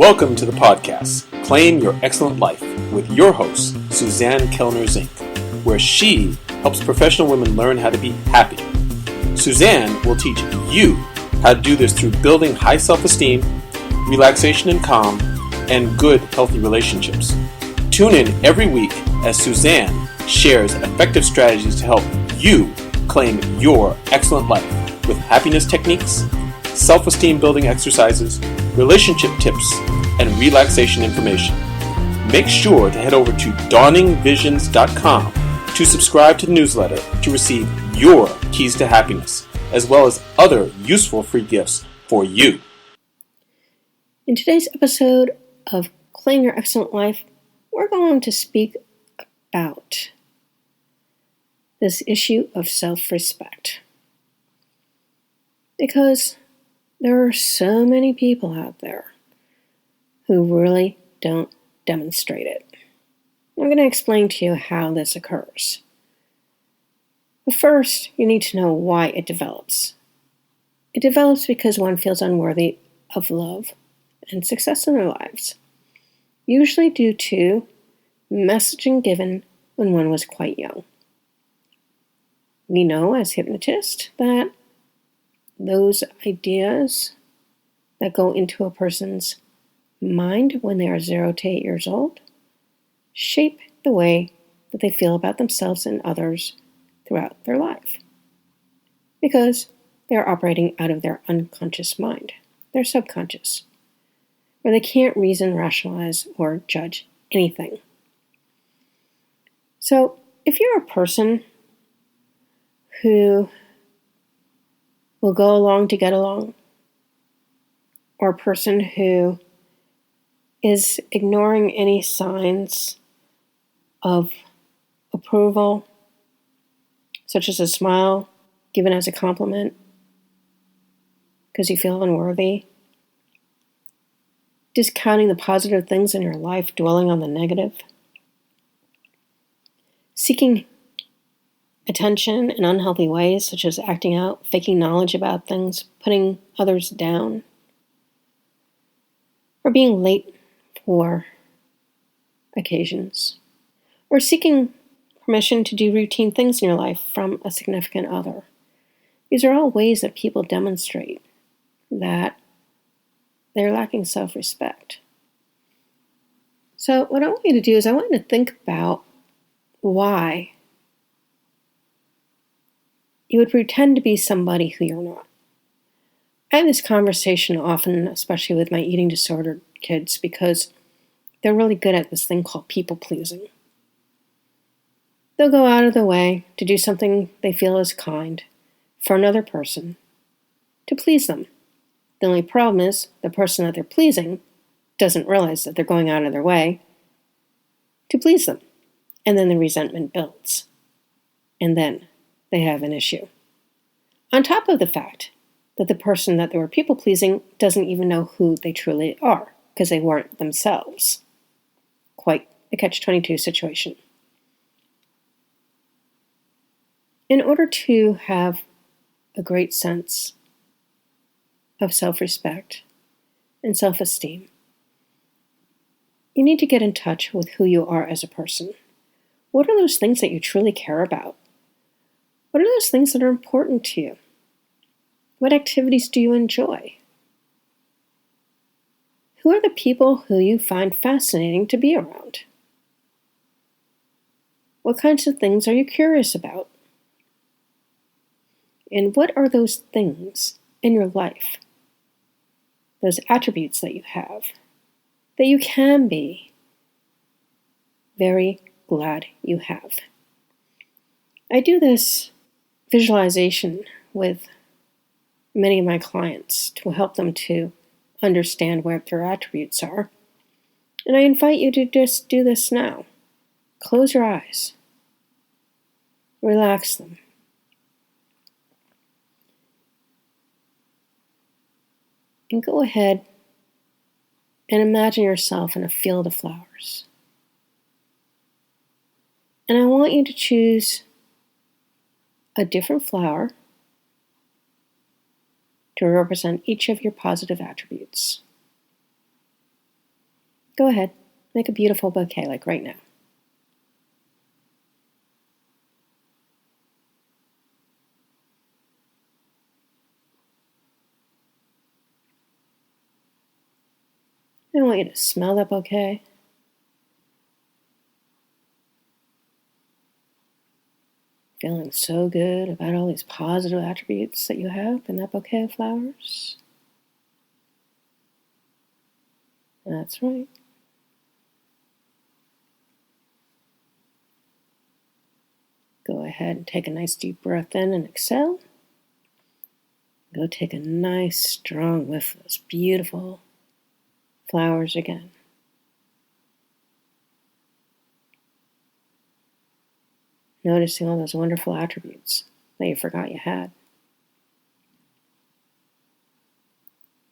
Welcome to the podcast, Claim Your Excellent Life, with your host, Suzanne Kellner-Zinck, where she helps professional women learn how to be happy. Suzanne will teach you how to do this through building high self-esteem, relaxation and calm, and good, healthy relationships. Tune in every week as Suzanne shares effective strategies to help you claim your excellent life with happiness techniques, self-esteem building exercises, relationship tips, and relaxation information. Make sure to head over to dawningvisions.com to subscribe to the newsletter to receive your keys to happiness, as well as other useful free gifts for you. In today's episode of Claim Your Excellent Life, we're going to speak about this issue of self-respect. Because there are so many people out there who really don't demonstrate it. I'm going to explain to you how this occurs. But first, you need to know why it develops. It develops because one feels unworthy of love and success in their lives, usually due to messaging given when one was quite young. We know as hypnotists that those ideas that go into a person's mind when they are 0 to 8 years old shape the way that they feel about themselves and others throughout their life. Because they're operating out of their unconscious mind, their subconscious, where they can't reason, rationalize, or judge anything. So if you're a person who will go along to get along, or a person who is ignoring any signs of approval, such as a smile given as a compliment because you feel unworthy, discounting the positive things in your life, dwelling on the negative, seeking attention in unhealthy ways, such as acting out, faking knowledge about things, putting others down, or being late for occasions, or seeking permission to do routine things in your life from a significant other. These are all ways that people demonstrate that they're lacking self-respect. So what I want you to do is I want you to think about why you would pretend to be somebody who you're not. I have this conversation often, especially with my eating disordered kids, because they're really good at this thing called people pleasing. They'll go out of their way to do something they feel is kind for another person to please them. The only problem is the person that they're pleasing doesn't realize that they're going out of their way to please them. And then the resentment builds. And then they have an issue. On top of the fact that the person that they were people-pleasing doesn't even know who they truly are, because they weren't themselves. Quite a catch-22 situation. In order to have a great sense of self-respect and self-esteem, you need to get in touch with who you are as a person. What are those things that you truly care about? What are those things that are important to you? What activities do you enjoy? Who are the people who you find fascinating to be around? What kinds of things are you curious about? And what are those things in your life, those attributes that you have, that you can be very glad you have? I do this visualization with many of my clients to help them to understand what their attributes are. And I invite you to just do this now. Close your eyes. Relax them. And go ahead and imagine yourself in a field of flowers. And I want you to choose a different flower to represent each of your positive attributes. Go ahead, make a beautiful bouquet like right now. I want you to smell that bouquet. Feeling so good about all these positive attributes that you have in that bouquet of flowers. That's right. Go ahead and take a nice deep breath in and exhale. Go take a nice strong whiff of those beautiful flowers again. Noticing all those wonderful attributes that you forgot you had.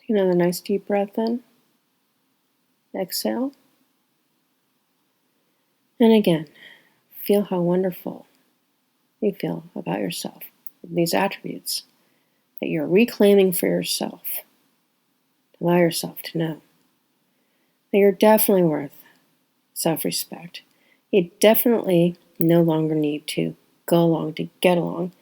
Take another nice deep breath in. Exhale. And again, feel how wonderful you feel about yourself. These attributes that you're reclaiming for yourself. Allow yourself to know that you're definitely worth self-respect. You definitely no longer need to go along to get along.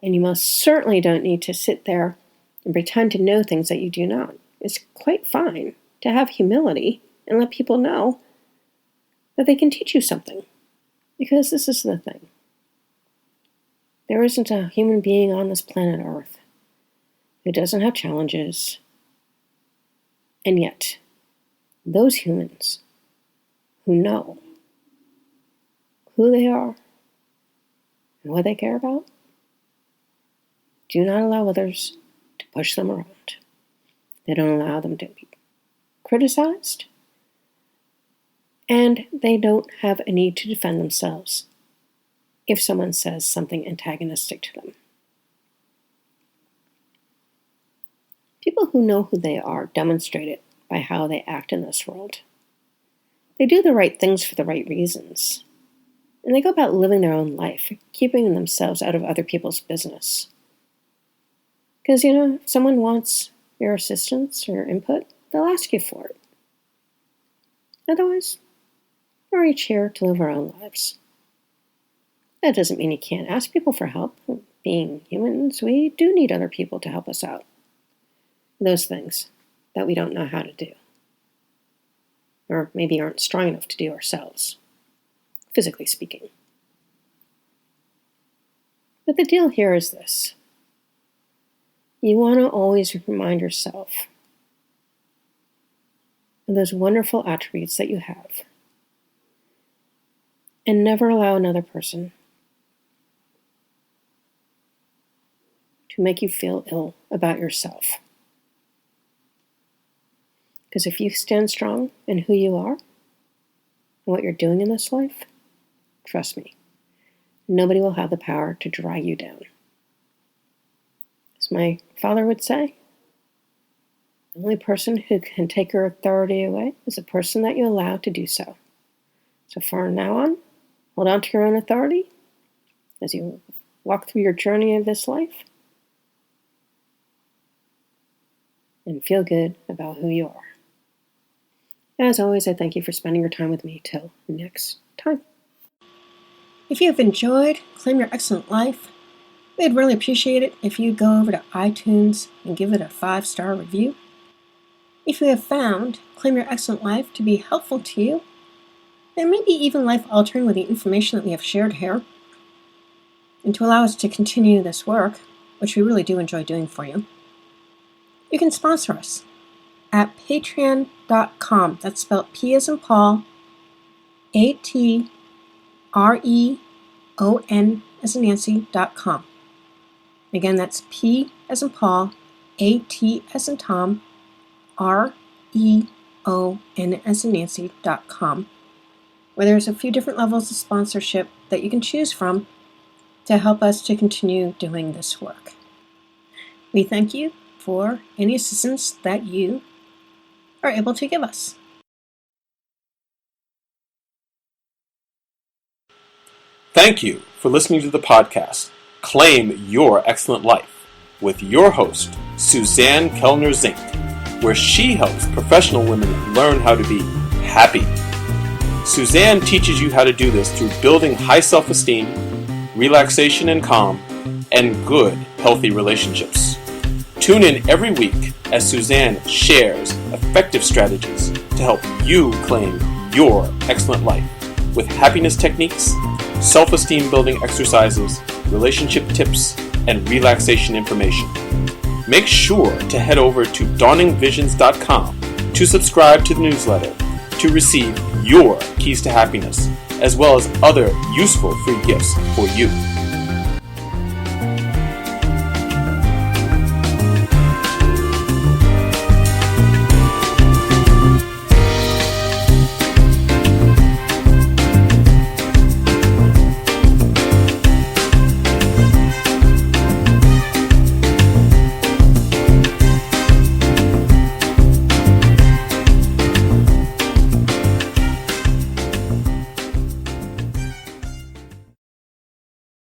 And you most certainly don't need to sit there and pretend to know things that you do not. It's quite fine to have humility and let people know that they can teach you something. Because this is the thing. There isn't a human being on this planet Earth who doesn't have challenges. And yet, those humans who know who they are and what they care about do not allow others to push them around. They don't allow them to be criticized, and they don't have a need to defend themselves if someone says something antagonistic to them. People who know who they are demonstrate it by how they act in this world. They do the right things for the right reasons, and they go about living their own life, keeping themselves out of other people's business. Because, if someone wants your assistance or input, they'll ask you for it. Otherwise, we're each here to live our own lives. That doesn't mean you can't ask people for help. Being humans, we do need other people to help us out. Those things that we don't know how to do. Or maybe aren't strong enough to do ourselves, physically speaking. But the deal here is this. You want to always remind yourself of those wonderful attributes that you have. And never allow another person to make you feel ill about yourself. Because if you stand strong in who you are and what you're doing in this life, trust me, nobody will have the power to drag you down. As my father would say, the only person who can take your authority away is the person that you allow to do so. So from now on, hold on to your own authority as you walk through your journey of this life and feel good about who you are. As always, I thank you for spending your time with me. Till next time. If you have enjoyed Claim Your Excellent Life, we'd really appreciate it if you'd go over to iTunes and give it a 5-star review. If you have found Claim Your Excellent Life to be helpful to you, and maybe even life-altering with the information that we have shared here, and to allow us to continue this work, which we really do enjoy doing for you, you can sponsor us at patreon.com. That's spelled P as in Paul, ATREON as in Nancy.com. Again, that's P as in Paul, AT as in Tom, REON as in Nancy.com, where there's a few different levels of sponsorship that you can choose from to help us to continue doing this work. We thank you for any assistance that you are able to give us. Thank you for listening to the podcast, Claim Your Excellent Life, with your host, Suzanne Kellner-Zinck, where she helps professional women learn how to be happy. Suzanne teaches you how to do this through building high self-esteem, relaxation and calm, and good, healthy relationships. Tune in every week as Suzanne shares effective strategies to help you claim your excellent life with happiness techniques, self-esteem building exercises, relationship tips, and relaxation information. Make sure to head over to dawningvisions.com to subscribe to the newsletter to receive your keys to happiness, as well as other useful free gifts for you.